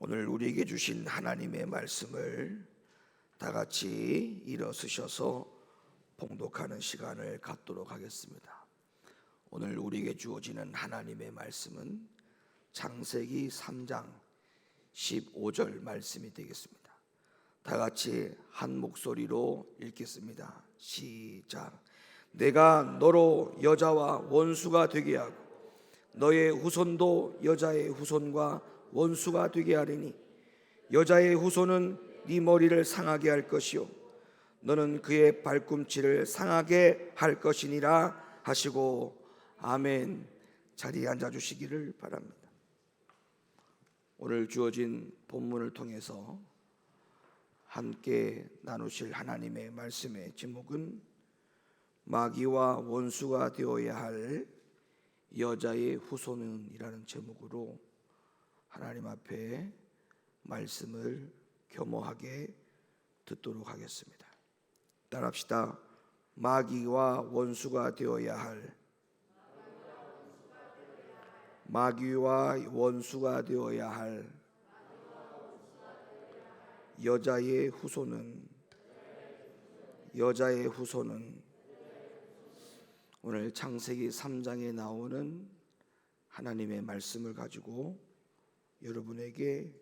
오늘 우리에게 주신 하나님의 말씀을 다 같이 일어서셔서 봉독하는 시간을 갖도록 하겠습니다. 오늘 우리에게 주어지는 하나님의 말씀은 창세기 3장 15절 말씀이 되겠습니다. 다 같이 한 목소리로 읽겠습니다. 시작. 내가 너로 여자와 원수가 되게 하고 너의 후손도 여자의 후손과 원수가 되게 하리니 여자의 후손은 네 머리를 상하게 할 것이요 너는 그의 발꿈치를 상하게 할 것이니라 하시고 아멘. 자리에 앉아 주시기를 바랍니다. 오늘 주어진 본문을 통해서 함께 나누실 하나님의 말씀의 제목은 마귀와 원수가 되어야 할 여자의 후손은 이라는 제목으로 하나님 앞에 말씀을 겸허하게 듣도록 하겠습니다. 따라합시다. 마귀와 원수가 되어야 할 마귀와 원수가 되어야 할 여자의 후손은 오늘 창세기 3장에 나오는 하나님의 말씀을 가지고 여러분에게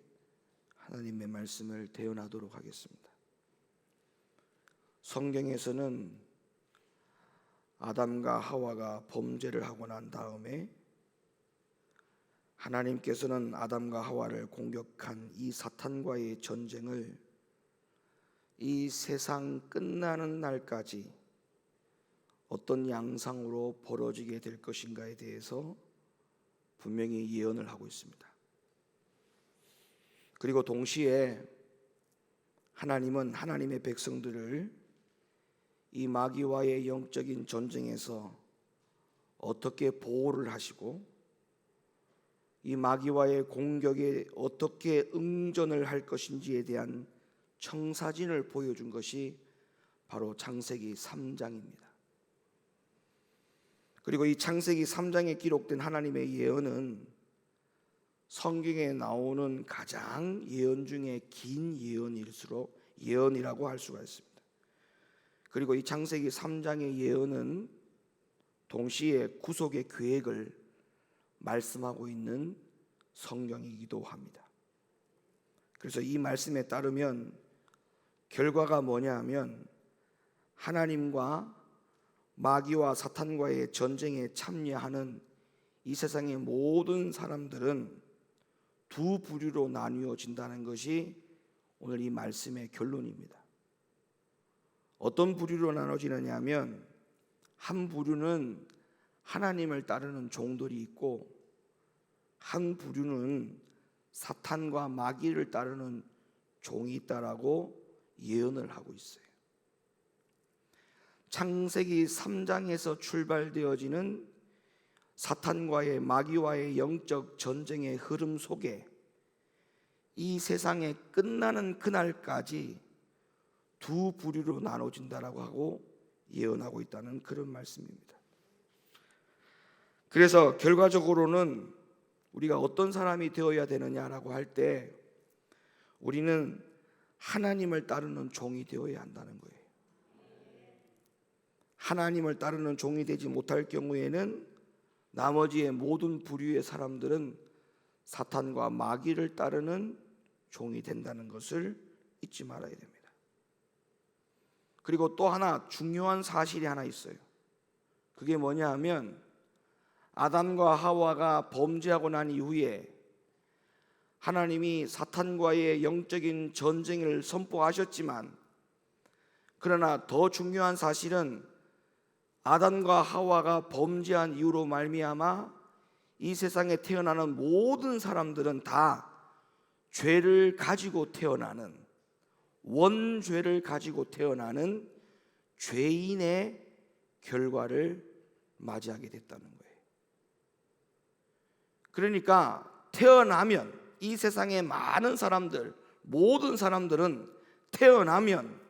하나님의 말씀을 대언하도록 하겠습니다. 성경에서는 아담과 하와가 범죄를 하고 난 다음에 하나님께서는 아담과 하와를 공격한 이 사탄과의 전쟁을 이 세상 끝나는 날까지 어떤 양상으로 벌어지게 될 것인가에 대해서 분명히 예언을 하고 있습니다. 그리고 동시에 하나님은 하나님의 백성들을 이 마귀와의 영적인 전쟁에서 어떻게 보호를 하시고 이 마귀와의 공격에 어떻게 응전을 할 것인지에 대한 청사진을 보여준 것이 바로 창세기 3장입니다. 그리고 이 창세기 3장에 기록된 하나님의 예언은 성경에 나오는 가장 예언 중에 긴 예언이라고 할 수가 있습니다. 그리고 이 창세기 3장의 예언은 동시에 구속의 계획을 말씀하고 있는 성경이기도 합니다. 그래서 이 말씀에 따르면 결과가 뭐냐 하면 하나님과 마귀와 사탄과의 전쟁에 참여하는 이 세상의 모든 사람들은 두 부류로 나뉘어진다는 것이 오늘 이 말씀의 결론입니다. 어떤 부류로 나눠지느냐 하면 한 부류는 하나님을 따르는 종들이 있고 한 부류는 사탄과 마귀를 따르는 종이 있다라고 예언을 하고 있어요. 창세기 3장에서 출발되어지는 사탄과의 마귀와의 영적 전쟁의 흐름 속에 이 세상에 끝나는 그날까지 두 부류로 나눠진다라고 하고 예언하고 있다는 그런 말씀입니다. 그래서 결과적으로는 우리가 어떤 사람이 되어야 되느냐라고 할 때 우리는 하나님을 따르는 종이 되어야 한다는 거예요. 하나님을 따르는 종이 되지 못할 경우에는 나머지의 모든 부류의 사람들은 사탄과 마귀를 따르는 종이 된다는 것을 잊지 말아야 됩니다. 그리고 또 하나 중요한 사실이 하나 있어요. 그게 뭐냐 하면 아담과 하와가 범죄하고 난 이후에 하나님이 사탄과의 영적인 전쟁을 선포하셨지만 그러나 더 중요한 사실은 아담과 하와가 범죄한 이유로 말미암아 이 세상에 태어나는 모든 사람들은 다 죄를 가지고 태어나는 원죄를 가지고 태어나는 죄인의 결과를 맞이하게 됐다는 거예요. 그러니까 태어나면 이 세상의 많은 사람들, 모든 사람들은 태어나면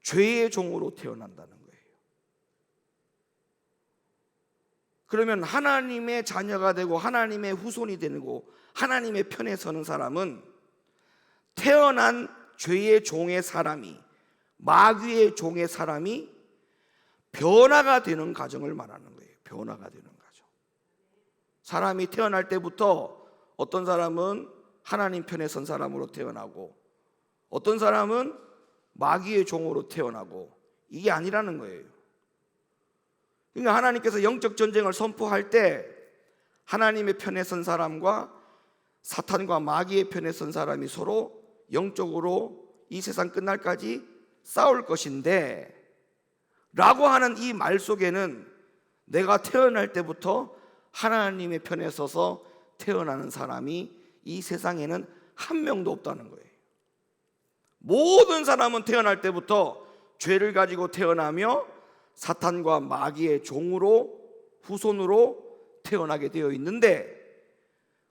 죄의 종으로 태어난다는 거예요. 그러면 하나님의 자녀가 되고 하나님의 후손이 되고 하나님의 편에 서는 사람은 태어난 죄의 종의 사람이, 마귀의 종의 사람이 변화가 되는 과정을 말하는 거예요. 변화가 되는 과정. 사람이 태어날 때부터 어떤 사람은 하나님 편에 선 사람으로 태어나고 어떤 사람은 마귀의 종으로 태어나고, 이게 아니라는 거예요. 그러니까 하나님께서 영적 전쟁을 선포할 때 하나님의 편에 선 사람과 사탄과 마귀의 편에 선 사람이 서로 영적으로 이 세상 끝날까지 싸울 것인데 라고 하는 이 말 속에는 내가 태어날 때부터 하나님의 편에 서서 태어나는 사람이 이 세상에는 한 명도 없다는 거예요. 모든 사람은 태어날 때부터 죄를 가지고 태어나며 사탄과 마귀의 종으로, 후손으로 태어나게 되어 있는데,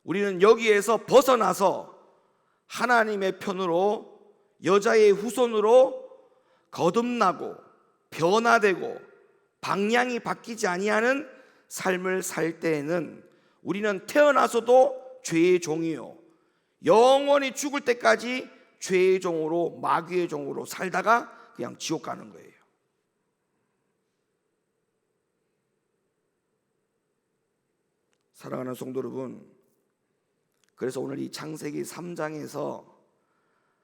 우리는 여기에서 벗어나서 하나님의 편으로, 여자의 후손으로 거듭나고 변화되고 방향이 바뀌지 아니하는 삶을 살 때에는 우리는 태어나서도 죄의 종이요, 영원히 죽을 때까지 죄의 종으로, 마귀의 종으로 살다가 그냥 지옥 가는 거예요. 사랑하는 성도 여러분, 그래서 오늘 이 창세기 3장에서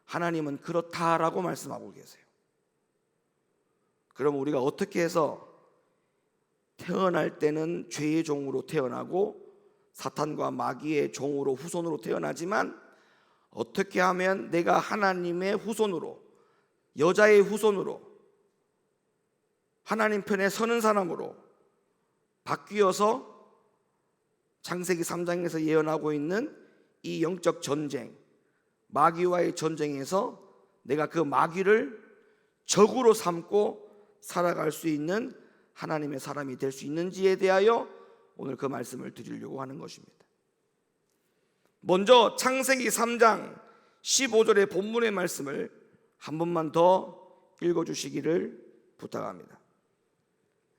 하나님은 그렇다라고 말씀하고 계세요. 그럼 우리가 어떻게 해서 태어날 때는 죄의 종으로 태어나고 사탄과 마귀의 종으로, 후손으로 태어나지만 어떻게 하면 내가 하나님의 후손으로, 여자의 후손으로, 하나님 편에 서는 사람으로 바뀌어서 창세기 3장에서 예언하고 있는 이 영적 전쟁, 마귀와의 전쟁에서 내가 그 마귀를 적으로 삼고 살아갈 수 있는 하나님의 사람이 될 수 있는지에 대하여 오늘 그 말씀을 드리려고 하는 것입니다. 먼저 창세기 3장 15절의 본문의 말씀을 한 번만 더 읽어주시기를 부탁합니다.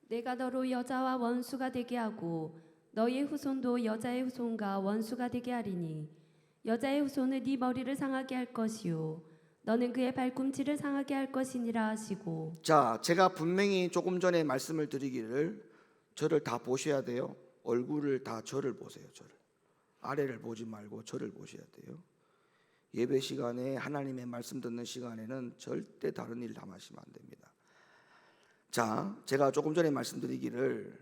내가 너로 여자와 원수가 되게 하고 너의 후손도 여자의 후손과 원수가 되게 하리니 여자의 후손은 네 머리를 상하게 할 것이요 너는 그의 발꿈치를 상하게 할 것이니라 하시고. 자, 제가 분명히 조금 전에 말씀을 드리기를 저를 다 보셔야 돼요. 얼굴을 다 저를 보세요. 저를, 아래를 보지 말고 저를 보셔야 돼요. 예배 시간에, 하나님의 말씀 듣는 시간에는 절대 다른 일 담으시면 안 됩니다. 자, 제가 조금 전에 말씀드리기를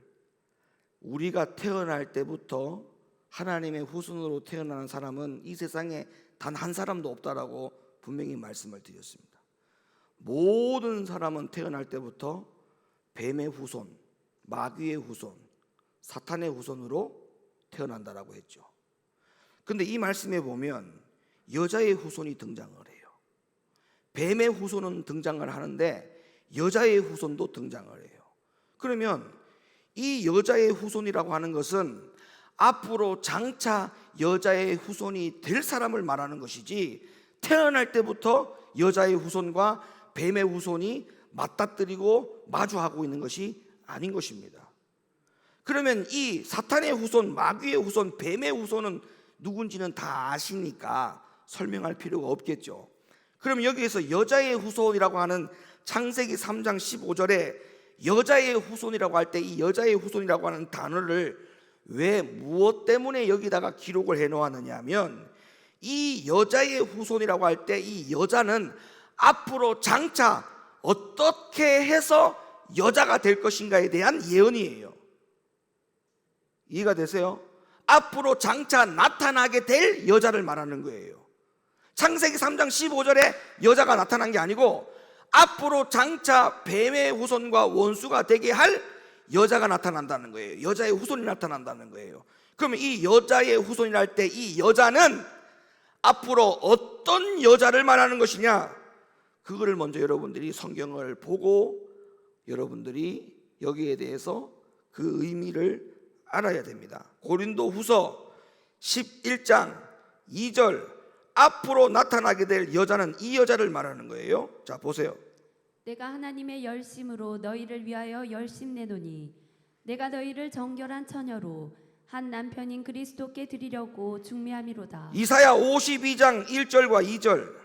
우리가 태어날 때부터 하나님의 후손으로 태어나는 사람은 이 세상에 단 한 사람도 없다라고 분명히 말씀을 드렸습니다. 모든 사람은 태어날 때부터 뱀의 후손, 마귀의 후손, 사탄의 후손으로 태어난다라고 했죠. 근데 이 말씀에 보면 여자의 후손이 등장을 해요. 뱀의 후손은 등장을 하는데 여자의 후손도 등장을 해요. 그러면 이 여자의 후손이라고 하는 것은 앞으로 장차 여자의 후손이 될 사람을 말하는 것이지, 태어날 때부터 여자의 후손과 뱀의 후손이 맞닥뜨리고 마주하고 있는 것이 아닌 것입니다. 그러면 이 사탄의 후손, 마귀의 후손, 뱀의 후손은 누군지는 다 아시니까 설명할 필요가 없겠죠. 그럼 여기에서 여자의 후손이라고 하는 창세기 3장 15절에 여자의 후손이라고 할 때 이 여자의 후손이라고 하는 단어를 왜, 무엇 때문에 여기다가 기록을 해 놓았느냐 하면, 이 여자의 후손이라고 할 때 이 여자는 앞으로 장차 어떻게 해서 여자가 될 것인가에 대한 예언이에요. 이해가 되세요? 앞으로 장차 나타나게 될 여자를 말하는 거예요. 창세기 3장 15절에 여자가 나타난 게 아니고 앞으로 장차 뱀의 후손과 원수가 되게 할 여자가 나타난다는 거예요. 여자의 후손이 나타난다는 거예요. 그러면 이 여자의 후손이라 할 때 이 여자는 앞으로 어떤 여자를 말하는 것이냐, 그거를 먼저 여러분들이 성경을 보고 여러분들이 여기에 대해서 그 의미를 알아야 됩니다. 고린도후서 11장 2절, 앞으로 나타나게 될 여자는 이 여자를 말하는 거예요. 자, 보세요. 내가 하나님의 열심으로 너희를 위하여 열심 내노니 내가 너희를 정결한 처녀로 한 남편인 그리스도께 드리려고 중매함이로다. 이사야 52장 1절과 2절.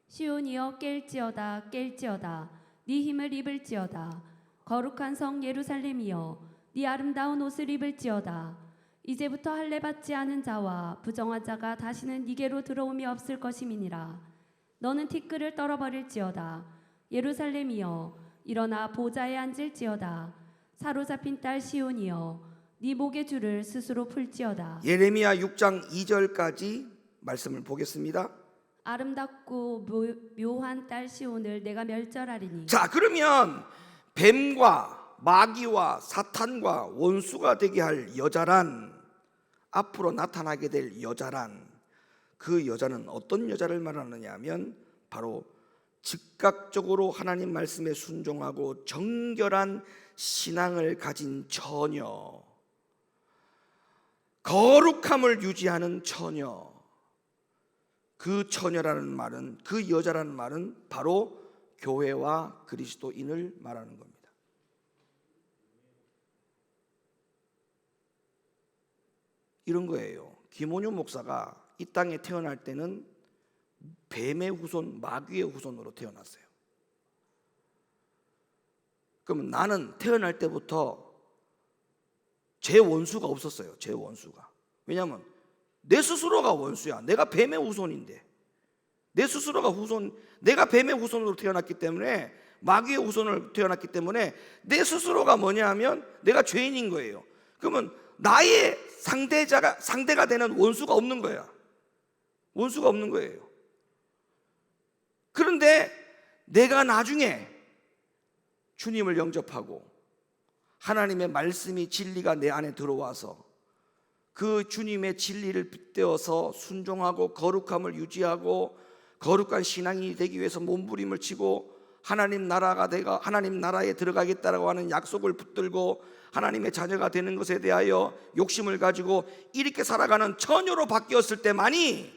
시온이여 깰지어다 깰지어다 네 힘을 입을지어다. 거룩한 성 예루살렘이여 네 아름다운 옷을 입을지어다. 이제부터 할례 받지 않은 자와 부정한 자가 다시는 네게로 들어옴이 없을 것임이니라. 너는 티끌을 떨어버릴지어다. 예루살렘이여 일어나 보좌에 앉을지어다. 사로잡힌 딸 시온이여 네 목의 줄을 스스로 풀지어다. 예레미야 6장 2절까지 말씀을 보겠습니다. 아름답고 묘한 딸 시온을 내가 멸절하리니. 자, 그러면 뱀과 마귀와 사탄과 원수가 되게 할 여자란, 앞으로 나타나게 될 여자란, 그 여자는 어떤 여자를 말하느냐 하면 바로 즉각적으로 하나님 말씀에 순종하고 정결한 신앙을 가진 처녀, 거룩함을 유지하는 처녀, 그 처녀라는 말은, 그 여자라는 말은 바로 교회와 그리스도인을 말하는 겁니다. 이런 거예요. 김원효 목사가 이 땅에 태어날 때는 뱀의 후손, 마귀의 후손으로 태어났어요. 그러면 나는 태어날 때부터 제 원수가 없었어요. 제 원수가. 왜냐하면 내 스스로가 원수야. 내가 뱀의 후손인데, 내 스스로가 내가 뱀의 후손으로 태어났기 때문에, 마귀의 후손으로 태어났기 때문에 내 스스로가 뭐냐 하면 내가 죄인인 거예요. 그러면 나의 상대가 되는 원수가 없는 거야. 원수가 없는 거예요. 그런데 내가 나중에 주님을 영접하고 하나님의 말씀이, 진리가 내 안에 들어와서 그 주님의 진리를 빗대어서 순종하고 거룩함을 유지하고 거룩한 신앙이 되기 위해서 몸부림을 치고 하나님 나라에 들어가겠다라고 하는 약속을 붙들고 하나님의 자녀가 되는 것에 대하여 욕심을 가지고 이렇게 살아가는 처녀로 바뀌었을 때만이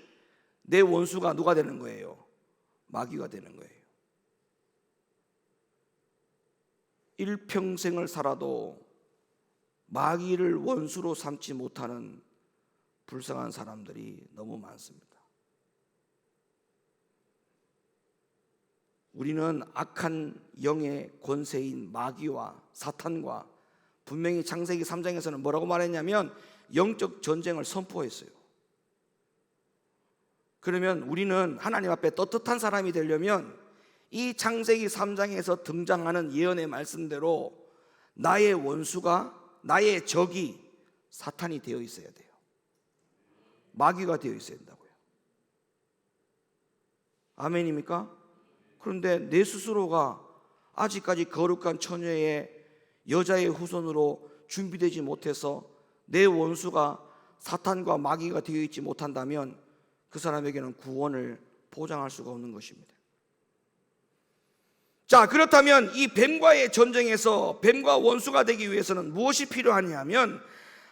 내 원수가 누가 되는 거예요? 마귀가 되는 거예요. 일평생을 살아도 마귀를 원수로 삼지 못하는 불쌍한 사람들이 너무 많습니다. 우리는 악한 영의 권세인 마귀와 사탄과, 분명히 창세기 3장에서는 뭐라고 말했냐면 영적 전쟁을 선포했어요. 그러면 우리는 하나님 앞에 떳떳한 사람이 되려면 이 창세기 3장에서 등장하는 예언의 말씀대로 나의 원수가, 나의 적이 사탄이 되어 있어야 돼요. 마귀가 되어 있어야 된다고요. 아멘입니까? 그런데 내 스스로가 아직까지 거룩한 처녀의 여자의 후손으로 준비되지 못해서 내 원수가 사탄과 마귀가 되어 있지 못한다면 그 사람에게는 구원을 보장할 수가 없는 것입니다. 자, 그렇다면 이 뱀과의 전쟁에서 뱀과 원수가 되기 위해서는 무엇이 필요하냐 하면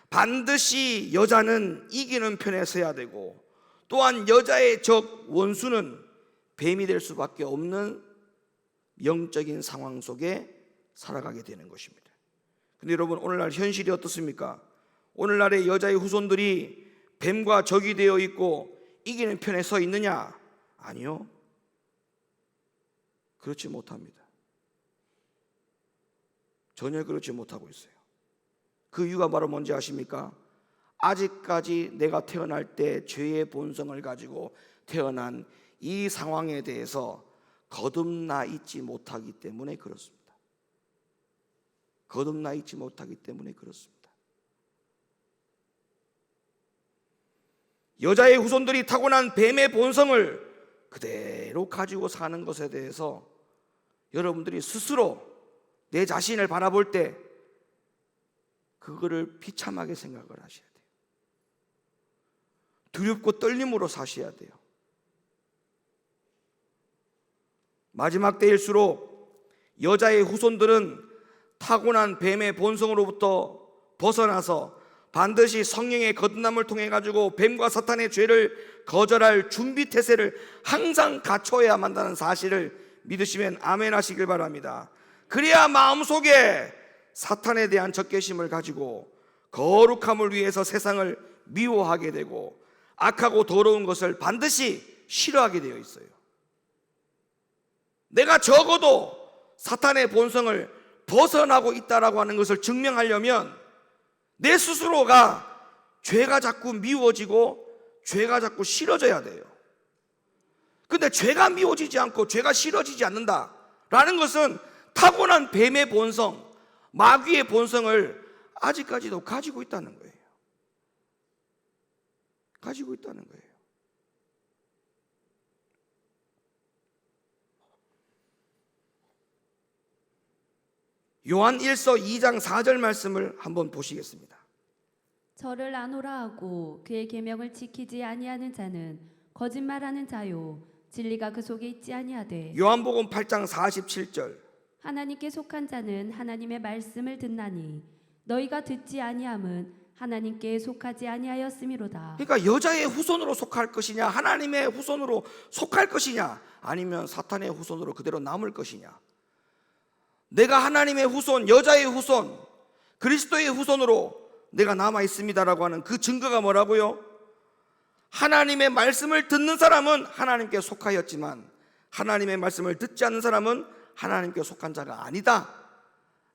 반드시 여자는 이기는 편에 서야 되고, 또한 여자의 적 원수는 뱀이 될 수밖에 없는 영적인 상황 속에 살아가게 되는 것입니다. 근데 여러분, 오늘날 현실이 어떻습니까? 오늘날의 여자의 후손들이 뱀과 적이 되어 있고 이기는 편에 서 있느냐? 아니요, 그렇지 못합니다. 전혀 그렇지 못하고 있어요. 그 이유가 바로 뭔지 아십니까? 아직까지 내가 태어날 때 죄의 본성을 가지고 태어난 이 상황에 대해서 거듭나 있지 못하기 때문에 그렇습니다. 거듭나 있지 못하기 때문에 그렇습니다. 여자의 후손들이 타고난 뱀의 본성을 그대로 가지고 사는 것에 대해서 여러분들이 스스로 내 자신을 바라볼 때 그거를 비참하게 생각을 하셔야 돼요. 두렵고 떨림으로 사셔야 돼요. 마지막 때일수록 여자의 후손들은 타고난 뱀의 본성으로부터 벗어나서 반드시 성령의 거듭남을 통해 가지고 뱀과 사탄의 죄를 거절할 준비 태세를 항상 갖춰야 한다는 사실을 믿으시면 아멘 하시길 바랍니다. 그래야 마음속에 사탄에 대한 적개심을 가지고 거룩함을 위해서 세상을 미워하게 되고 악하고 더러운 것을 반드시 싫어하게 되어 있어요. 내가 적어도 사탄의 본성을 벗어나고 있다라고 하는 것을 증명하려면 내 스스로가 죄가 자꾸 미워지고 죄가 자꾸 싫어져야 돼요. 근데 죄가 미워지지 않고 죄가 싫어지지 않는다라는 것은 타고난 뱀의 본성, 마귀의 본성을 아직까지도 가지고 있다는 거예요. 가지고 있다는 거예요. 요한 1서 2장 4절 말씀을 한번 보시겠습니다. 저를 아노라 하고 그의 계명을 지키지 아니하는 자는 거짓말하는 자요 진리가 그 속에 있지 아니하되 요한복음 8장 47절 하나님께 속한 자는 하나님의 말씀을 듣나니 너희가 듣지 아니함은 하나님께 속하지 아니하였음이로다. 그러니까 여자의 후손으로 속할 것이냐, 하나님의 후손으로 속할 것이냐, 아니면 사탄의 후손으로 그대로 남을 것이냐. 내가 하나님의 후손, 여자의 후손, 그리스도의 후손으로 내가 남아 있습니다라고 하는 그 증거가 뭐라고요? 하나님의 말씀을 듣는 사람은 하나님께 속하였지만 하나님의 말씀을 듣지 않는 사람은 하나님께 속한 자가 아니다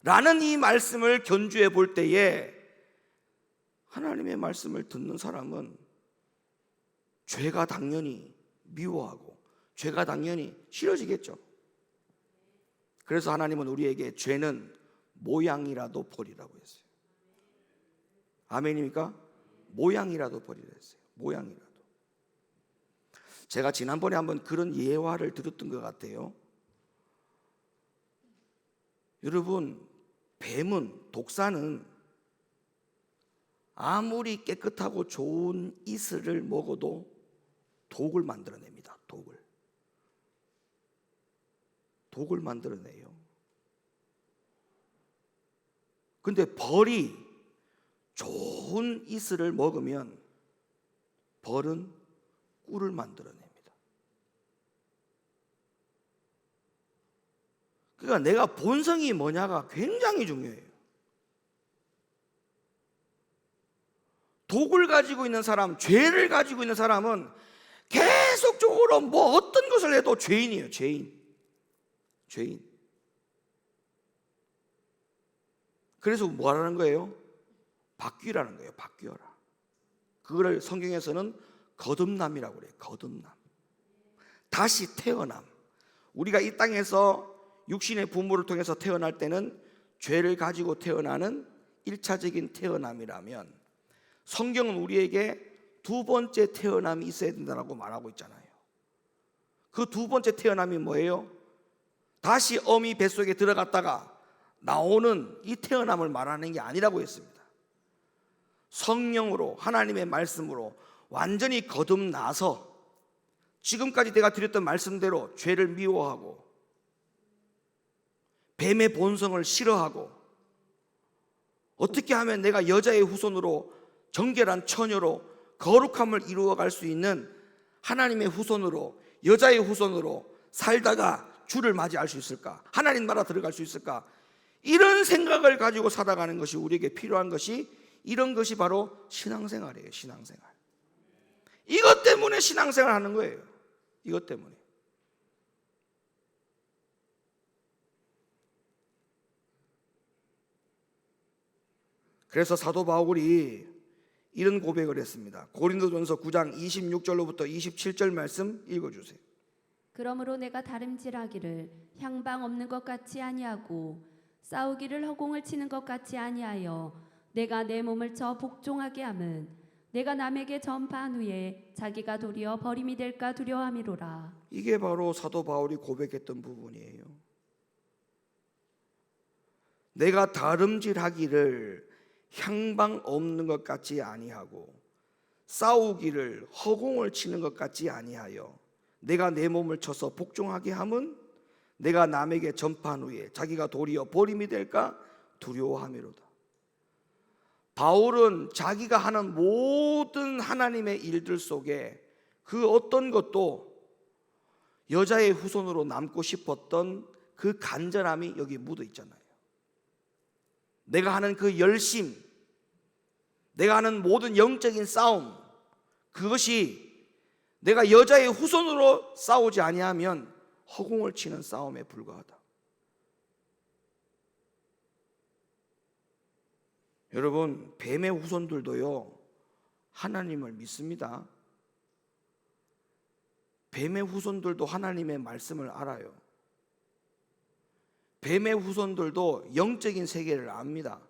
라는 이 말씀을 견주해 볼 때에 하나님의 말씀을 듣는 사람은 죄가 당연히 미워하고 죄가 당연히 싫어지겠죠. 그래서 하나님은 우리에게 죄는 모양이라도 버리라고 했어요. 아멘입니까? 모양이라도 버리라 했어요. 모양이라도. 제가 지난번에 한번 그런 예화를 들었던 것 같아요. 여러분, 뱀은, 독사는 아무리 깨끗하고 좋은 이슬을 먹어도 독을 만들어냅니다. 독을 만들어내요. 근데 벌이 좋은 이슬을 먹으면 벌은 꿀을 만들어냅니다. 그러니까 내가 본성이 뭐냐가 굉장히 중요해요. 독을 가지고 있는 사람, 죄를 가지고 있는 사람은 계속적으로 뭐 어떤 것을 해도 죄인이에요. 죄인. 그래서 뭐라는 거예요? 바뀌라는 거예요. 바뀌어라. 그거를 성경에서는 거듭남이라고 그래요. 거듭남. 다시 태어남. 우리가 이 땅에서 육신의 부모를 통해서 태어날 때는 죄를 가지고 태어나는 1차적인 태어남이라면 성경은 우리에게 두 번째 태어남이 있어야 된다고 말하고 있잖아요. 그 두 번째 태어남이 뭐예요? 다시 어미 뱃속에 들어갔다가 나오는 이 태어남을 말하는 게 아니라고 했습니다. 성령으로 하나님의 말씀으로 완전히 거듭나서 지금까지 내가 드렸던 말씀대로 죄를 미워하고 뱀의 본성을 싫어하고 어떻게 하면 내가 여자의 후손으로 정결한 처녀로 거룩함을 이루어갈 수 있는 하나님의 후손으로 여자의 후손으로 살다가 주를 맞이할 수 있을까? 하나님 나라 들어갈 수 있을까? 이런 생각을 가지고 살아가는 것이 우리에게 필요한 것이 이런 것이 바로 신앙생활이에요. 신앙생활. 이것 때문에 신앙생활 하는 거예요. 이것 때문에. 그래서 사도 바울이 이런 고백을 했습니다. 고린도전서 9장 26절로부터 27절 말씀 읽어주세요. 그러므로 내가 다름질하기를 향방 없는 것 같이 아니하고 싸우기를 허공을 치는 것 같이 아니하여 내가 내 몸을 쳐 복종하게 함은 내가 남에게 전파한 후에 자기가 도리어 버림이 될까 두려워함이로라. 이게 바로 사도 바울이 고백했던 부분이에요. 내가 다름질하기를 향방 없는 것 같이 아니하고 싸우기를 허공을 치는 것 같이 아니하여 내가 내 몸을 쳐서 복종하게 함은 내가 남에게 전파한 후에 자기가 도리어 버림이 될까 두려워함이로다. 바울은 자기가 하는 모든 하나님의 일들 속에 그 어떤 것도 여자의 후손으로 남고 싶었던 그 간절함이 여기 묻어 있잖아요. 내가 하는 그 열심, 내가 하는 모든 영적인 싸움, 그것이 내가 여자의 후손으로 싸우지 아니하면 허공을 치는 싸움에 불과하다. 여러분, 뱀의 후손들도요 하나님을 믿습니다. 뱀의 후손들도 하나님의 말씀을 알아요. 뱀의 후손들도 영적인 세계를 압니다.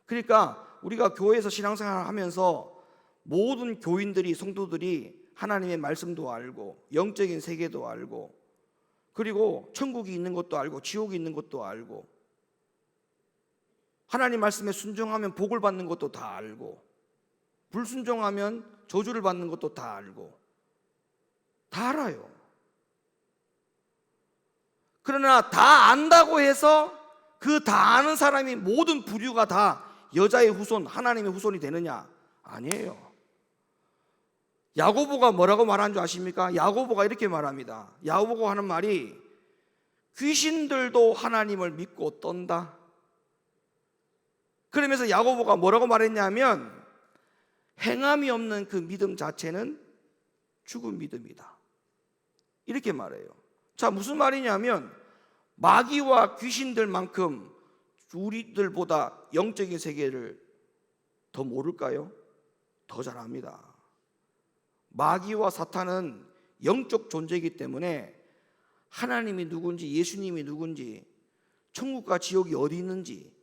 그러니까 우리가 교회에서 신앙생활을 하면서 모든 교인들이, 성도들이 하나님의 말씀도 알고 영적인 세계도 알고 그리고 천국이 있는 것도 알고 지옥이 있는 것도 알고 하나님 말씀에 순종하면 복을 받는 것도 다 알고 불순종하면 저주를 받는 것도 다 알고 다 알아요. 그러나 다 안다고 해서 그 다 아는 사람이 모든 부류가 다 여자의 후손, 하나님의 후손이 되느냐? 아니에요. 야고보가 뭐라고 말하는 줄 아십니까? 야고보가 이렇게 말합니다. 야고보가 하는 말이 귀신들도 하나님을 믿고 떤다. 그러면서 야고보가 뭐라고 말했냐면 행함이 없는 그 믿음 자체는 죽은 믿음이다. 이렇게 말해요. 자, 무슨 말이냐면 마귀와 귀신들만큼 우리들보다 영적인 세계를 더 모를까요? 더 잘 압니다. 마귀와 사탄은 영적 존재이기 때문에 하나님이 누군지, 예수님이 누군지, 천국과 지옥이 어디 있는지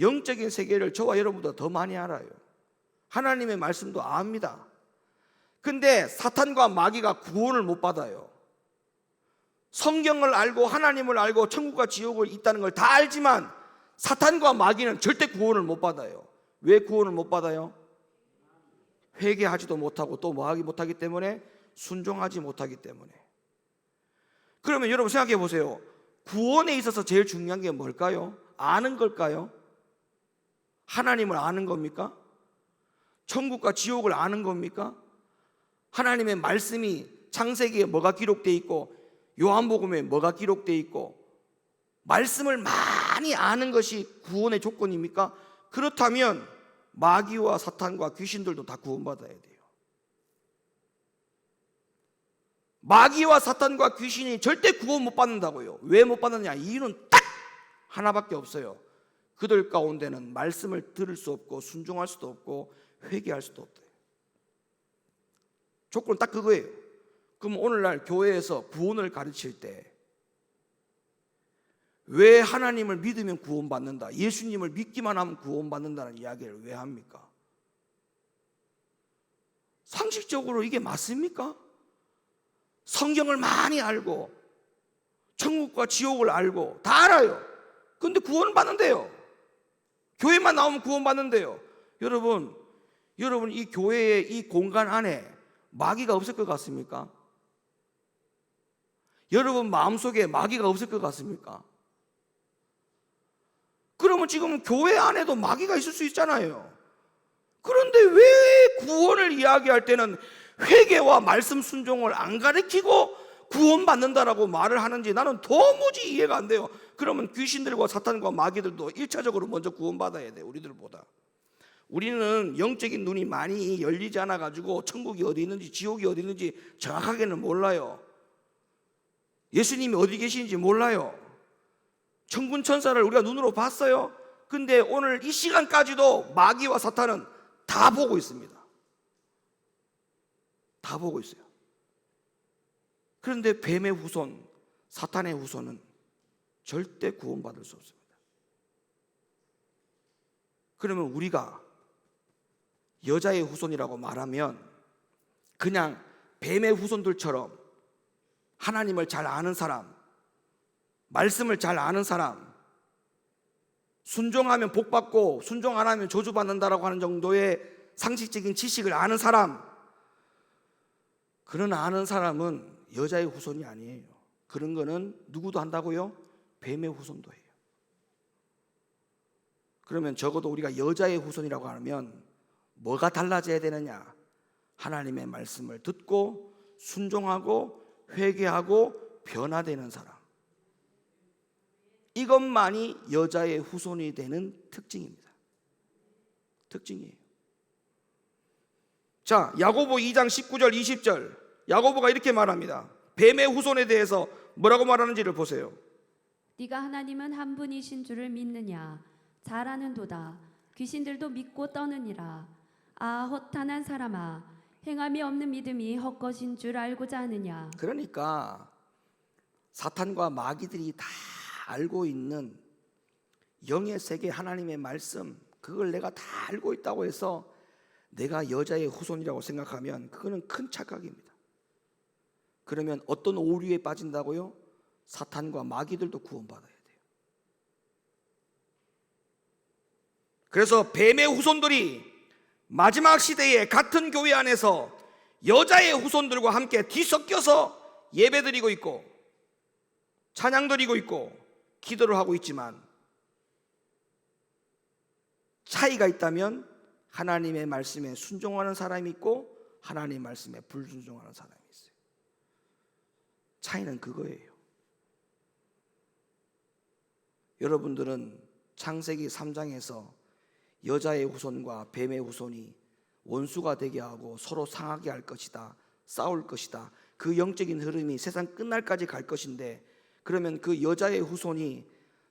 영적인 세계를 저와 여러분보다 더 많이 알아요. 하나님의 말씀도 압니다. 근데 사탄과 마귀가 구원을 못 받아요. 성경을 알고 하나님을 알고 천국과 지옥을 있다는 걸 다 알지만 사탄과 마귀는 절대 구원을 못 받아요. 왜 구원을 못 받아요? 회개하지도 못하고 또 뭐하기 못하기 때문에 순종하지 못하기 때문에. 그러면 여러분 생각해 보세요. 구원에 있어서 제일 중요한 게 뭘까요? 아는 걸까요? 하나님을 아는 겁니까? 천국과 지옥을 아는 겁니까? 하나님의 말씀이 창세기에 뭐가 기록되어 있고 요한복음에 뭐가 기록되어 있고 말씀을 많이 아는 것이 구원의 조건입니까? 그렇다면 마귀와 사탄과 귀신들도 다 구원받아야 돼요. 마귀와 사탄과 귀신이 절대 구원 못 받는다고요. 왜 못 받느냐? 이유는 딱 하나밖에 없어요. 그들 가운데는 말씀을 들을 수 없고 순종할 수도 없고 회개할 수도 없다. 조건은 딱 그거예요. 그럼 오늘날 교회에서 구원을 가르칠 때 왜 하나님을 믿으면 구원받는다, 예수님을 믿기만 하면 구원받는다는 이야기를 왜 합니까? 상식적으로 이게 맞습니까? 성경을 많이 알고 천국과 지옥을 알고 다 알아요. 근데 구원을 받는데요. 교회만 나오면 구원받는데요. 여러분 이 교회의 이 공간 안에 마귀가 없을 것 같습니까? 여러분 마음속에 마귀가 없을 것 같습니까? 그러면 지금 교회 안에도 마귀가 있을 수 있잖아요. 그런데 왜 구원을 이야기할 때는 회개와 말씀 순종을 안 가르치고 구원받는다라고 말을 하는지 나는 도무지 이해가 안 돼요. 그러면 귀신들과 사탄과 마귀들도 1차적으로 먼저 구원받아야 돼요. 우리들보다. 우리는 영적인 눈이 많이 열리지 않아 가지고 천국이 어디 있는지 지옥이 어디 있는지 정확하게는 몰라요. 예수님이 어디 계시는지 몰라요. 천군 천사를 우리가 눈으로 봤어요. 근데 오늘 이 시간까지도 마귀와 사탄은 다 보고 있습니다. 다 보고 있어요. 그런데 뱀의 후손, 사탄의 후손은 절대 구원받을 수 없습니다. 그러면 우리가 여자의 후손이라고 말하면 그냥 뱀의 후손들처럼 하나님을 잘 아는 사람, 말씀을 잘 아는 사람, 순종하면 복받고 순종 안 하면 저주받는다라고 하는 정도의 상식적인 지식을 아는 사람, 그런 아는 사람은 여자의 후손이 아니에요. 그런 거는 누구도 한다고요? 뱀의 후손도 해요. 그러면 적어도 우리가 여자의 후손이라고 하면 뭐가 달라져야 되느냐? 하나님의 말씀을 듣고 순종하고 회개하고 변화되는 사람. 이것만이 여자의 후손이 되는 특징입니다. 특징이에요. 자, 야고보 2장 19절 20절 야고보가 이렇게 말합니다. 뱀의 후손에 대해서 뭐라고 말하는지를 보세요. 네가 하나님은 한 분이신 줄을 믿느냐? 잘 아는도다. 귀신들도 믿고 떠느니라. 아, 허탄한 사람아, 행함이 없는 믿음이 헛것인 줄 알고자 하느냐? 그러니까 사탄과 마귀들이 다 알고 있는 영의 세계 하나님의 말씀, 그걸 내가 다 알고 있다고 해서 내가 여자의 후손이라고 생각하면 그거는 큰 착각입니다. 그러면 어떤 오류에 빠진다고요? 사탄과 마귀들도 구원받아야 돼요. 그래서 뱀의 후손들이 마지막 시대에 같은 교회 안에서 여자의 후손들과 함께 뒤섞여서 예배드리고 있고 찬양드리고 있고 기도를 하고 있지만, 차이가 있다면 하나님의 말씀에 순종하는 사람이 있고 하나님의 말씀에 불순종하는 사람이 있어요. 차이는 그거예요. 여러분들은 창세기 3장에서 여자의 후손과 뱀의 후손이 원수가 되게 하고 서로 상하게 할 것이다, 싸울 것이다, 그 영적인 흐름이 세상 끝날까지 갈 것인데, 그러면 그 여자의 후손이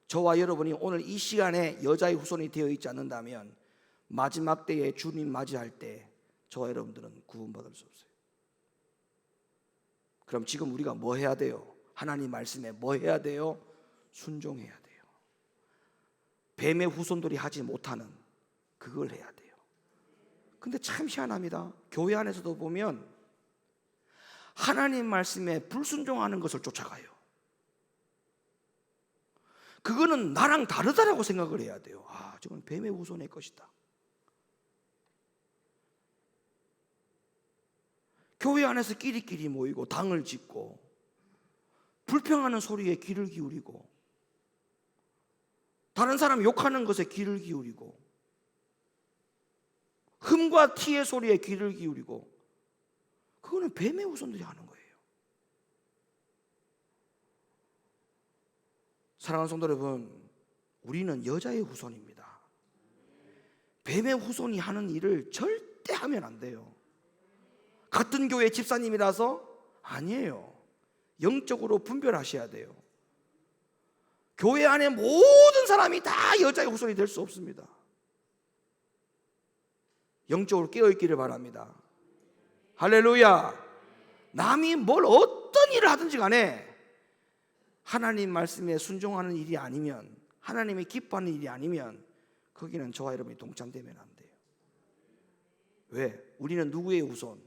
저와 여러분이 오늘 이 시간에 여자의 후손이 되어 있지 않는다면 마지막 때에 주님 맞이할 때 저와 여러분들은 구원받을 수 없어요. 그럼 지금 우리가 뭐 해야 돼요? 하나님 말씀에 뭐 해야 돼요? 순종해야 돼요. 뱀의 후손들이 하지 못하는 그걸 해야 돼요. 근데 참 희한합니다. 교회 안에서도 보면 하나님 말씀에 불순종하는 것을 쫓아가요. 그거는 나랑 다르다라고 생각을 해야 돼요. 아, 저건 뱀의 후손의 것이다. 교회 안에서 끼리끼리 모이고 당을 짓고 불평하는 소리에 귀를 기울이고 다른 사람 욕하는 것에 귀를 기울이고 흠과 티의 소리에 귀를 기울이고, 그거는 뱀의 후손들이 하는 거예요. 사랑하는 성도 여러분, 우리는 여자의 후손입니다. 뱀의 후손이 하는 일을 절대 하면 안 돼요. 같은 교회 집사님이라서 아니에요. 영적으로 분별하셔야 돼요. 교회 안에 모든 사람이 다 여자의 후손이 될 수 없습니다. 영적으로 깨어있기를 바랍니다. 할렐루야. 남이 뭘 어떤 일을 하든지 간에 하나님 말씀에 순종하는 일이 아니면, 하나님이 기뻐하는 일이 아니면 거기는 저와 여러분이 동참되면 안 돼요. 왜? 우리는 누구의 후손?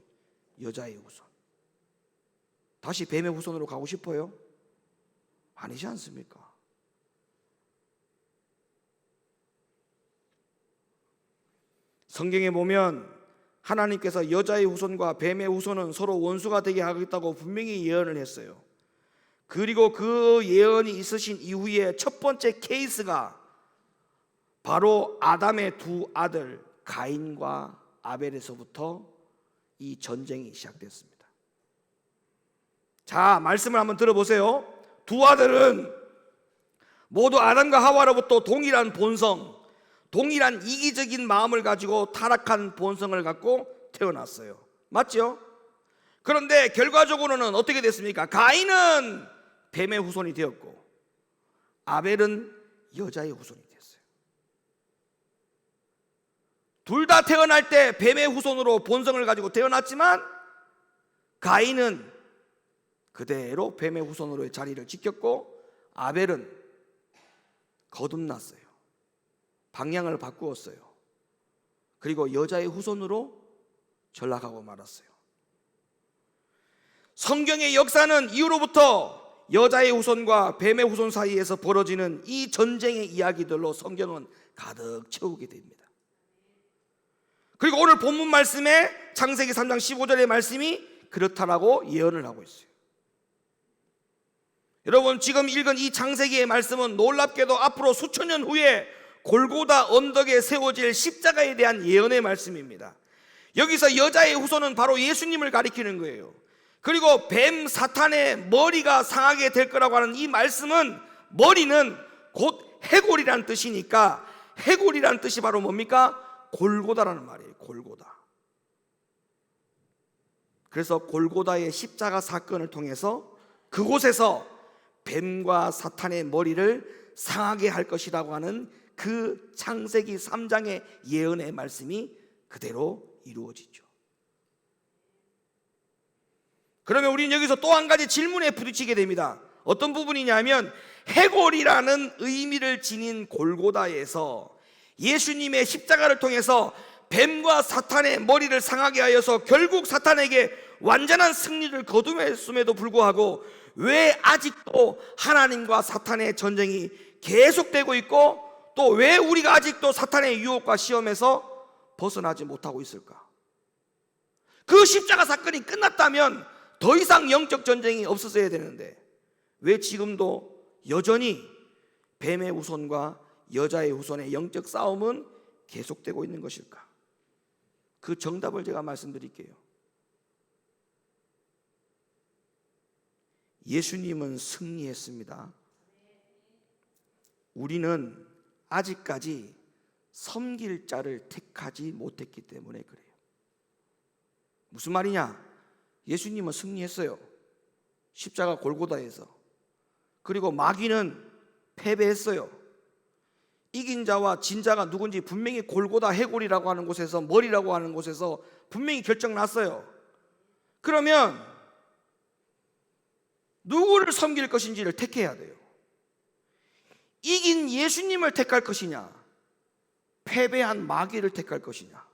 여자의 후손. 다시 뱀의 후손으로 가고 싶어요? 아니지 않습니까? 성경에 보면 하나님께서 여자의 후손과 뱀의 후손은 서로 원수가 되게 하겠다고 분명히 예언을 했어요. 그리고 그 예언이 있으신 이후에 첫 번째 케이스가 바로 아담의 두 아들 가인과 아벨에서부터 이 전쟁이 시작됐습니다. 자, 말씀을 한번 들어보세요. 두 아들은 모두 아담과 하와로부터 동일한 본성, 동일한 이기적인 마음을 가지고 타락한 본성을 갖고 태어났어요. 맞죠? 그런데 결과적으로는 어떻게 됐습니까? 가인은 뱀의 후손이 되었고 아벨은 여자의 후손이 됐어요. 둘 다 태어날 때 뱀의 후손으로 본성을 가지고 태어났지만 가인은 그대로 뱀의 후손으로의 자리를 지켰고 아벨은 거듭났어요. 방향을 바꾸었어요. 그리고 여자의 후손으로 전락하고 말았어요. 성경의 역사는 이후로부터 여자의 후손과 뱀의 후손 사이에서 벌어지는 이 전쟁의 이야기들로 성경은 가득 채우게 됩니다. 그리고 오늘 본문 말씀에 창세기 3장 15절의 말씀이 그렇다라고 예언을 하고 있어요. 여러분, 지금 읽은 이 창세기의 말씀은 놀랍게도 앞으로 수천 년 후에 골고다 언덕에 세워질 십자가에 대한 예언의 말씀입니다. 여기서 여자의 후손은 바로 예수님을 가리키는 거예요. 그리고 뱀 사탄의 머리가 상하게 될 거라고 하는 이 말씀은, 머리는 곧 해골이라는 뜻이니까 해골이라는 뜻이 바로 뭡니까? 골고다라는 말이에요. 골고다. 그래서 골고다의 십자가 사건을 통해서 그곳에서 뱀과 사탄의 머리를 상하게 할 것이라고 하는 그 창세기 3장의 예언의 말씀이 그대로 이루어지죠. 그러면 우리는 여기서 또 한 가지 질문에 부딪히게 됩니다. 어떤 부분이냐면 해골이라는 의미를 지닌 골고다에서 예수님의 십자가를 통해서 뱀과 사탄의 머리를 상하게 하여서 결국 사탄에게 완전한 승리를 거두었음에도 불구하고 왜 아직도 하나님과 사탄의 전쟁이 계속되고 있고 또 왜 우리가 아직도 사탄의 유혹과 시험에서 벗어나지 못하고 있을까? 그 십자가 사건이 끝났다면 더 이상 영적 전쟁이 없었어야 되는데 왜 지금도 여전히 뱀의 후손과 여자의 후손의 영적 싸움은 계속되고 있는 것일까? 그 정답을 제가 말씀드릴게요. 예수님은 승리했습니다. 우리는 아직까지 섬길 자를 택하지 못했기 때문에 그래요. 무슨 말이냐? 예수님은 승리했어요. 십자가 골고다에서. 그리고 마귀는 패배했어요. 이긴 자와 진 자가 누군지 분명히 골고다 해골이라고 하는 곳에서, 머리라고 하는 곳에서 분명히 결정났어요. 그러면 누구를 섬길 것인지를 택해야 돼요. 이긴 예수님을 택할 것이냐, 패배한 마귀를 택할 것이냐.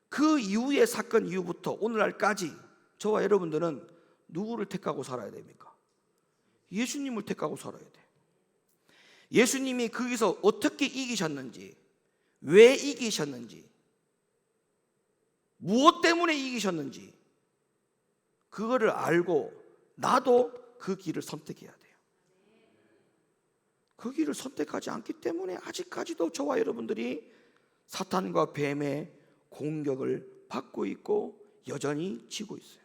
그 이후의 사건 이후부터 오늘날까지 저와 여러분들은 누구를 택하고 살아야 됩니까? 예수님을 택하고 살아야 돼요. 예수님이 거기서 어떻게 이기셨는지, 왜 이기셨는지, 무엇 때문에 이기셨는지 그거를 알고 나도 그 길을 선택해야 돼요. 그 길을 선택하지 않기 때문에 아직까지도 저와 여러분들이 사탄과 뱀의 공격을 받고 있고 여전히 지고 있어요.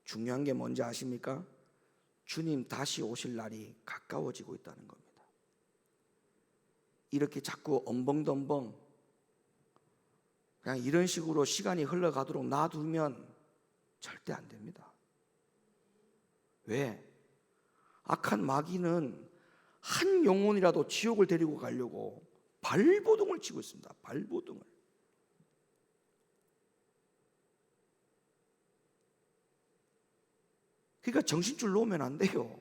중요한 게 뭔지 아십니까? 주님 다시 오실 날이 가까워지고 있다는 겁니다. 이렇게 자꾸 엄벙덤벙 그냥 이런 식으로 시간이 흘러가도록 놔두면 절대 안 됩니다. 왜? 악한 마귀는 한 영혼이라도 지옥을 데리고 가려고 발버둥을 치고 있습니다. 발버둥을. 그러니까 정신줄 놓으면 안 돼요.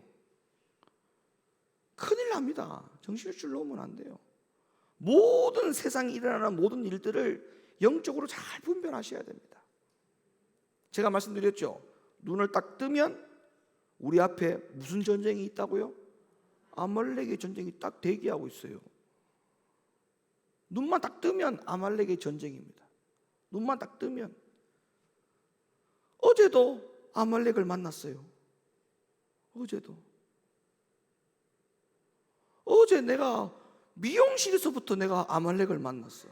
큰일 납니다. 정신줄 놓으면 안 돼요. 모든 세상에 일어나는 모든 일들을 영적으로 잘 분별하셔야 됩니다. 제가 말씀드렸죠. 눈을 딱 뜨면 우리 앞에 무슨 전쟁이 있다고요? 아말렉의 전쟁이 딱 대기하고 있어요. 눈만 딱 뜨면 아말렉의 전쟁입니다. 눈만 딱 뜨면. 어제도 아말렉을 만났어요. 어제 내가 미용실에서부터 내가 아말렉을 만났어.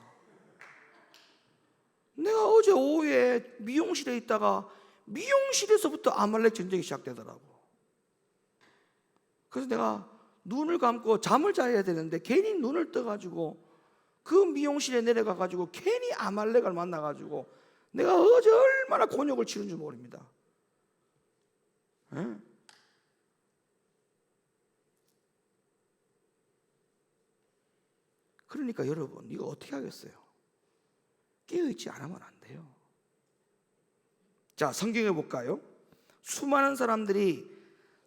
내가 어제 오후에 미용실에 있다가 미용실에서부터 아말렉 전쟁이 시작되더라고. 그래서 내가 눈을 감고 잠을 자야 되는데 괜히 눈을 떠가지고 그 미용실에 내려가가지고 괜히 아말렉을 만나가지고 내가 어제 얼마나 곤욕을 치른 줄 모릅니다. 에? 그러니까 여러분 이거 어떻게 하겠어요? 깨어있지 않으면 안 돼요. 자, 성경에 볼까요? 수많은 사람들이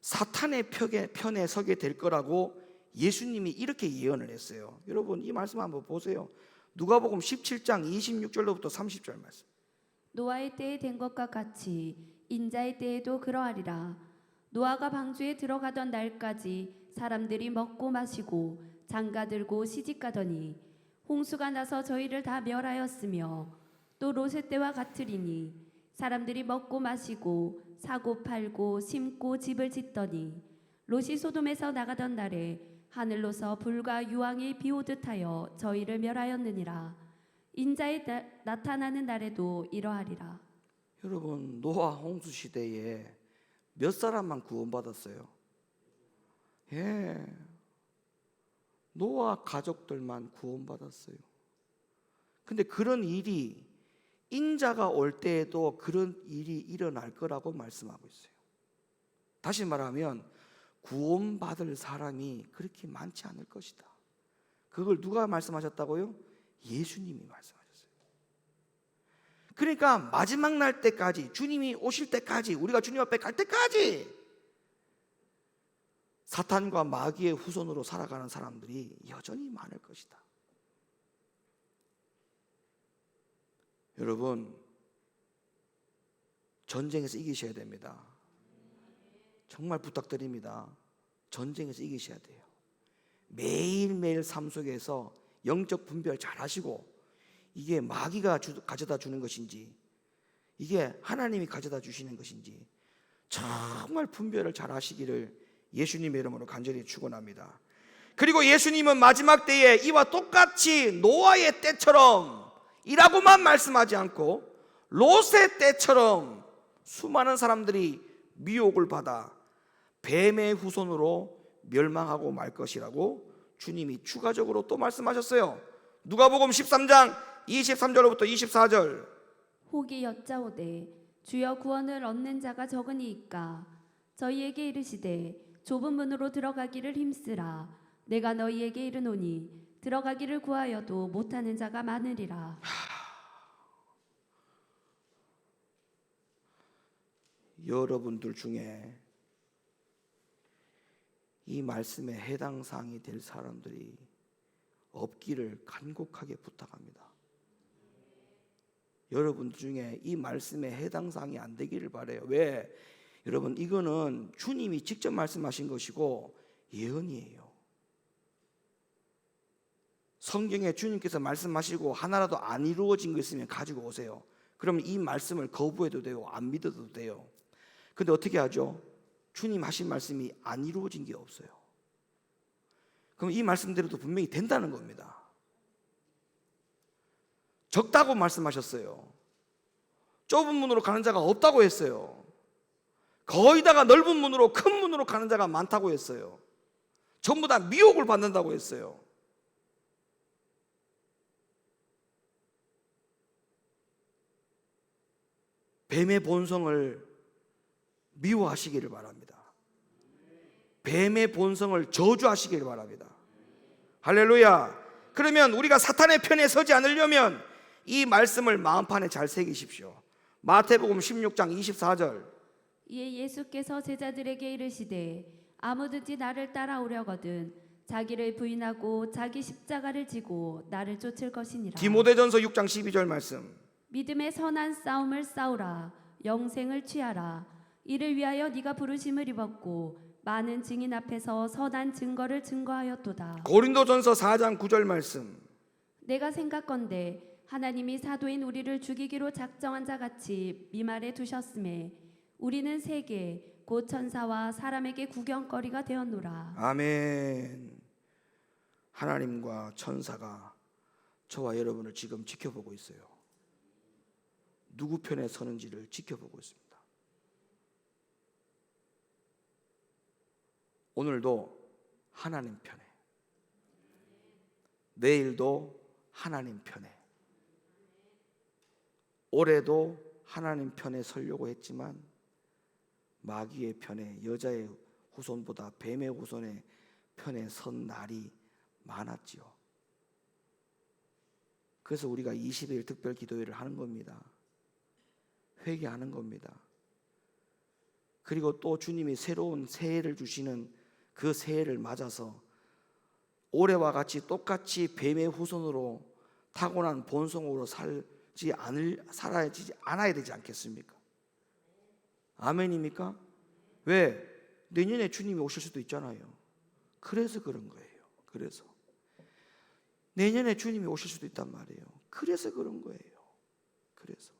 사탄의 편에 서게 될 거라고 예수님이 이렇게 예언을 했어요. 여러분 이 말씀 한번 보세요. 누가복음 17장 26절로부터 30절 말씀. 노아의 때에 된 것과 같이 인자의 때에도 그러하리라. 노아가 방주에 들어가던 날까지 사람들이 먹고 마시고 장가들고 시집가더니 홍수가 나서 저희를 다 멸하였으며 또 롯의 때와 같으리니 사람들이 먹고 마시고 사고 팔고 심고 집을 짓더니 롯이 소돔에서 나가던 날에 하늘로서 불과 유황이 비오듯 하여 저희를 멸하였느니라. 인자의 나타나는 날에도 이러하리라. 여러분, 노아 홍수 시대에 몇 사람만 구원받았어요? 예, 노아 가족들만 구원받았어요. 근데 그런 일이 인자가 올 때에도 그런 일이 일어날 거라고 말씀하고 있어요. 다시 말하면 구원받을 사람이 그렇게 많지 않을 것이다. 그걸 누가 말씀하셨다고요? 예수님이 말씀하셨어요. 그러니까 마지막 날 때까지, 주님이 오실 때까지, 우리가 주님 앞에 갈 때까지 사탄과 마귀의 후손으로 살아가는 사람들이 여전히 많을 것이다. 여러분, 전쟁에서 이기셔야 됩니다. 정말 부탁드립니다. 전쟁에서 이기셔야 돼요. 매일매일 삶 속에서 영적 분별 잘 하시고, 이게 마귀가 가져다 주는 것인지 이게 하나님이 가져다 주시는 것인지 정말 분별을 잘 하시기를 예수님의 이름으로 간절히 축원합니다. 그리고 예수님은 마지막 때에 이와 똑같이 노아의 때처럼 이라고만 말씀하지 않고 롯의 때처럼 수많은 사람들이 미혹을 받아 뱀의 후손으로 멸망하고 말 것이라고 주님이 추가적으로 또 말씀하셨어요. 누가복음 13장 23절로부터 24절. 혹이 여짜오되 주여 구원을 얻는 자가 적으니이까 저희에게 이르시되 좁은 문으로 들어가기를 힘쓰라. 내가 너희에게 이르노니 들어가기를 구하여도 못하는 자가 많으리라. 여러분들 중에 이 말씀에 해당 사항이 될 사람들이 없기를 간곡하게 부탁합니다. 여러분 중에 이 말씀에 해당 사항이 안 되기를 바라요. 왜? 여러분, 이거는 주님이 직접 말씀하신 것이고 예언이에요. 성경에 주님께서 말씀하시고 하나라도 안 이루어진 거 있으면 가지고 오세요. 그러면 이 말씀을 거부해도 돼요. 안 믿어도 돼요. 근데 어떻게 하죠? 주님 하신 말씀이 안 이루어진 게 없어요. 그럼 이 말씀대로도 분명히 된다는 겁니다. 적다고 말씀하셨어요. 좁은 문으로 가는 자가 없다고 했어요. 거의다가 넓은 문으로, 큰 문으로 가는 자가 많다고 했어요. 전부 다 미혹을 받는다고 했어요. 뱀의 본성을 미워하시기를 바랍니다. 뱀의 본성을 저주하시기를 바랍니다. 할렐루야. 그러면 우리가 사탄의 편에 서지 않으려면 이 말씀을 마음판에 잘 새기십시오. 마태복음 16장 24절. 이에 예수께서 제자들에게 이르시되 아무든지 나를 따라오려거든 자기를 부인하고 자기 십자가를 지고 나를 쫓을 것이니라. 디모데전서 6장 12절 말씀. 믿음의 선한 싸움을 싸우라. 영생을 취하라. 이를 위하여 네가 부르심을 입었고 많은 증인 앞에서 선한 증거를 증거하였도다. 고린도전서 4장 9절 말씀. 내가 생각건대 하나님이 사도인 우리를 죽이기로 작정한 자 같이 미말에 두셨음에 우리는 세계 곧 천사와 사람에게 구경거리가 되었노라. 아멘. 하나님과 천사가 저와 여러분을 지금 지켜보고 있어요. 누구 편에 서는지를 지켜보고 있습니다. 오늘도 하나님 편에, 내일도 하나님 편에, 올해도 하나님 편에 서려고 했지만 마귀의 편에, 여자의 후손보다 뱀의 후손의 편에 선 날이 많았지요. 그래서 우리가 20일 특별 기도회를 하는 겁니다. 회개하는 겁니다. 그리고 또 주님이 새로운 새해를 주시는 그 새해를 맞아서 올해와 같이 똑같이 뱀의 후손으로 타고난 본성으로 살아야 되지 않겠습니까? 아멘입니까? 왜? 내년에 주님이 오실 수도 있잖아요. 그래서 그런 거예요. 그래서 내년에 주님이 오실 수도 있단 말이에요. 그래서 그런 거예요. 그래서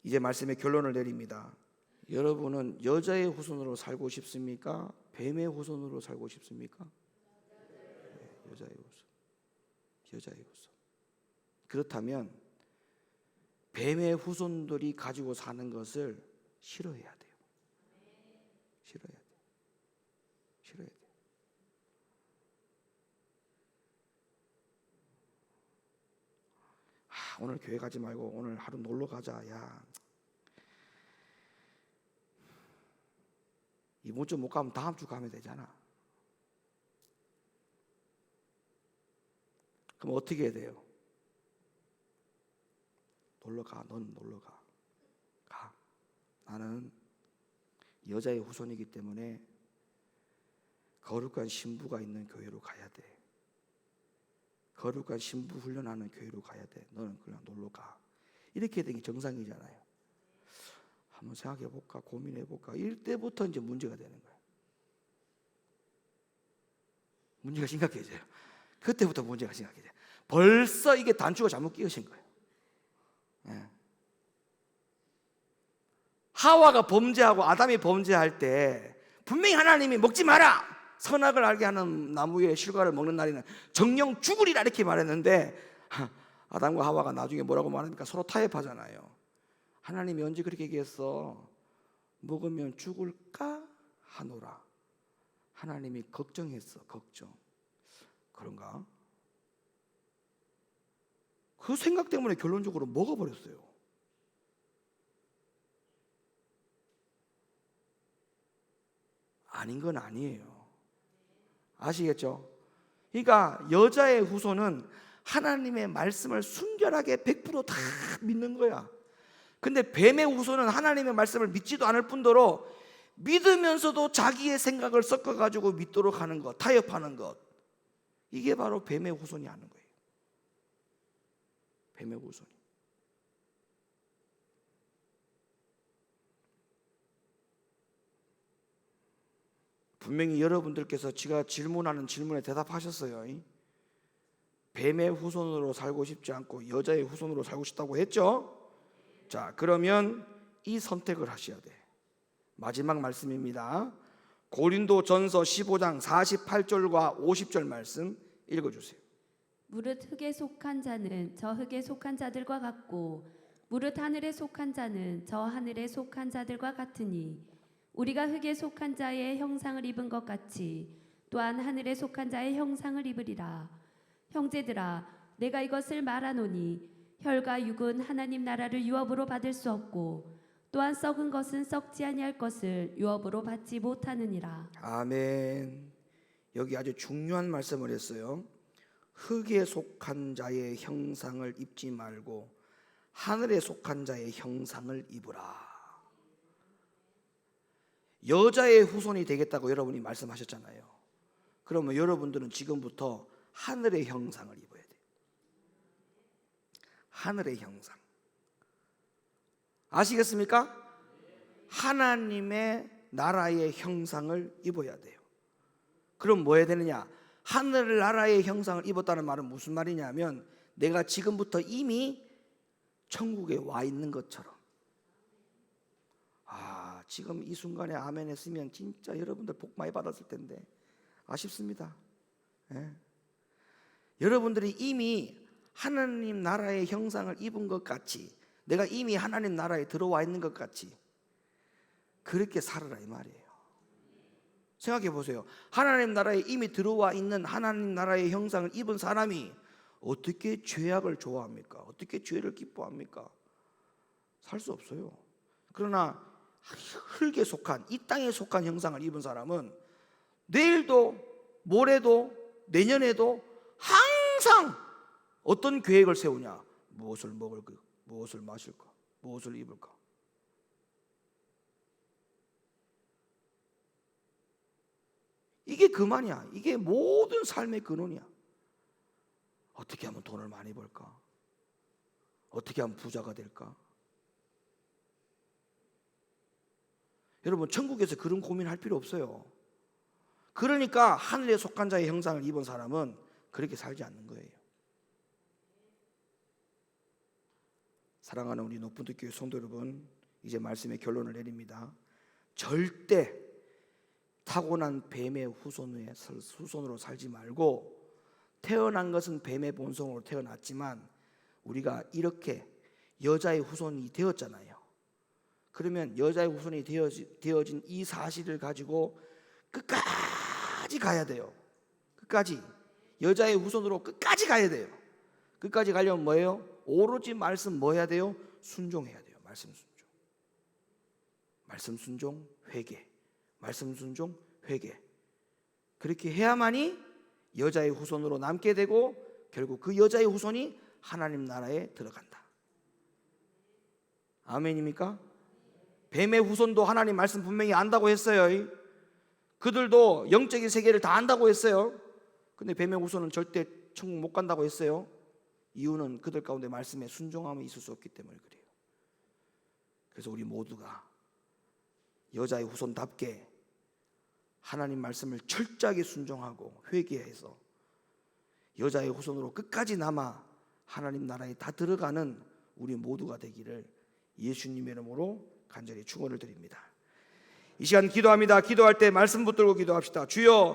이제 말씀의 결론을 내립니다. 여러분은 여자의 후손으로 살고 싶습니까? 뱀의 후손으로 살고 싶습니까? 네, 여자의 후손. 여자의 후손. 그렇다면 뱀의 후손들이 가지고 사는 것을 싫어해야 돼요. 싫어해야 돼요. 싫어해야 돼요. 오늘 교회 가지 말고 오늘 하루 놀러 가자. 야, 이번 주 못 가면 다음 주 가면 되잖아. 그럼 어떻게 해야 돼요? 놀러 가. 넌 놀러 가. 가. 나는 여자의 후손이기 때문에 거룩한 신부가 있는 교회로 가야 돼. 거룩한 신부 훈련하는 교회로 가야 돼. 너는 그냥 놀러 가. 이렇게 되는 게 정상이잖아요. 한번 생각해 볼까? 고민해 볼까? 이때부터 이제 문제가 되는 거예요. 문제가 심각해져요. 그때부터 문제가 심각해져요. 벌써 이게 단추가 잘못 끼어진 거예요. 예. 하와가 범죄하고 아담이 범죄할 때 분명히 하나님이 먹지 마라, 선악을 알게 하는 나무의 실과를 먹는 날에는 정령 죽으리라 이렇게 말했는데, 아담과 하와가 나중에 뭐라고 말합니까? 서로 타협하잖아요. 하나님이 언제 그렇게 얘기했어? 먹으면 죽을까 하노라. 하나님이 걱정했어. 걱정. 그런가? 그 생각 때문에 결론적으로 먹어버렸어요. 아닌 건 아니에요. 아시겠죠? 그러니까 여자의 후손은 하나님의 말씀을 순결하게 100% 다 믿는 거야. 근데 뱀의 후손은 하나님의 말씀을 믿지도 않을 뿐더러 믿으면서도 자기의 생각을 섞어가지고 믿도록 하는 것, 타협하는 것, 이게 바로 뱀의 후손이 하는 거예요. 뱀의 후손이. 분명히 여러분들께서 제가 질문하는 질문에 대답하셨어요. 뱀의 후손으로 살고 싶지 않고 여자의 후손으로 살고 싶다고 했죠? 자, 그러면 이 선택을 하셔야 돼. 마지막 말씀입니다. 고린도전서 15장 48절과 50절 말씀 읽어주세요. 무릇 흙에 속한 자는 저 흙에 속한 자들과 같고 무릇 하늘에 속한 자는 저 하늘에 속한 자들과 같으니 우리가 흙에 속한 자의 형상을 입은 것 같이 또한 하늘에 속한 자의 형상을 입으리라. 형제들아, 내가 이것을 말하노니 혈과 육은 하나님 나라를 유업으로 받을 수 없고 또한 썩은 것은 썩지 아니할 것을 유업으로 받지 못하느니라. 아멘. 여기 아주 중요한 말씀을 했어요. 흙에 속한 자의 형상을 입지 말고 하늘에 속한 자의 형상을 입으라. 여자의 후손이 되겠다고 여러분이 말씀하셨잖아요. 그러면 여러분들은 지금부터 하늘의 형상을 입어야 돼요. 하늘의 형상. 아시겠습니까? 하나님의 나라의 형상을 입어야 돼요. 그럼 뭐 해야 되느냐? 하늘 나라의 형상을 입었다는 말은 무슨 말이냐면 내가 지금부터 이미 천국에 와 있는 것처럼. 지금 이 순간에 아멘 했으면 진짜 여러분들 복 많이 받았을 텐데 아쉽습니다. 예. 여러분들이 이미 하나님 나라의 형상을 입은 것 같이, 내가 이미 하나님 나라에 들어와 있는 것 같이 그렇게 살아라 이 말이에요. 생각해 보세요. 하나님 나라에 이미 들어와 있는 하나님 나라의 형상을 입은 사람이 어떻게 죄악을 좋아합니까? 어떻게 죄를 기뻐합니까? 살 수 없어요. 그러나 흙에 속한, 이 땅에 속한 형상을 입은 사람은 내일도 모레도 내년에도 항상 어떤 계획을 세우냐? 무엇을 먹을까? 무엇을 마실까? 무엇을 입을까? 이게 그만이야. 이게 모든 삶의 근원이야. 어떻게 하면 돈을 많이 벌까? 어떻게 하면 부자가 될까? 여러분, 천국에서 그런 고민할 필요 없어요. 그러니까 하늘에 속한 자의 형상을 입은 사람은 그렇게 살지 않는 거예요. 사랑하는 우리 녹분들교회 성도 여러분, 이제 말씀의 결론을 내립니다. 절대 타고난 뱀의 후손으로 살지 말고, 태어난 것은 뱀의 본성으로 태어났지만 우리가 이렇게 여자의 후손이 되었잖아요. 그러면 여자의 후손이 되어진 이 사실을 가지고 끝까지 가야 돼요. 끝까지 여자의 후손으로 끝까지 가야 돼요. 끝까지 가려면 뭐예요? 오로지 말씀 뭐 해야 돼요? 순종해야 돼요. 말씀 순종. 말씀 순종, 회개. 말씀 순종, 회개. 그렇게 해야만이 여자의 후손으로 남게 되고 결국 그 여자의 후손이 하나님 나라에 들어간다. 아멘입니까? 뱀의 후손도 하나님 말씀 분명히 안다고 했어요. 그들도 영적인 세계를 다 안다고 했어요. 근데 뱀의 후손은 절대 천국 못 간다고 했어요. 이유는 그들 가운데 말씀에 순종함이 있을 수 없기 때문에 그래요. 그래서 우리 모두가 여자의 후손답게 하나님 말씀을 철저하게 순종하고 회개해서 여자의 후손으로 끝까지 남아 하나님 나라에 다 들어가는 우리 모두가 되기를 예수님의 이름으로 간절히 축원을 드립니다. 이 시간 기도합니다. 기도할 때 말씀 붙들고 기도합시다. 주여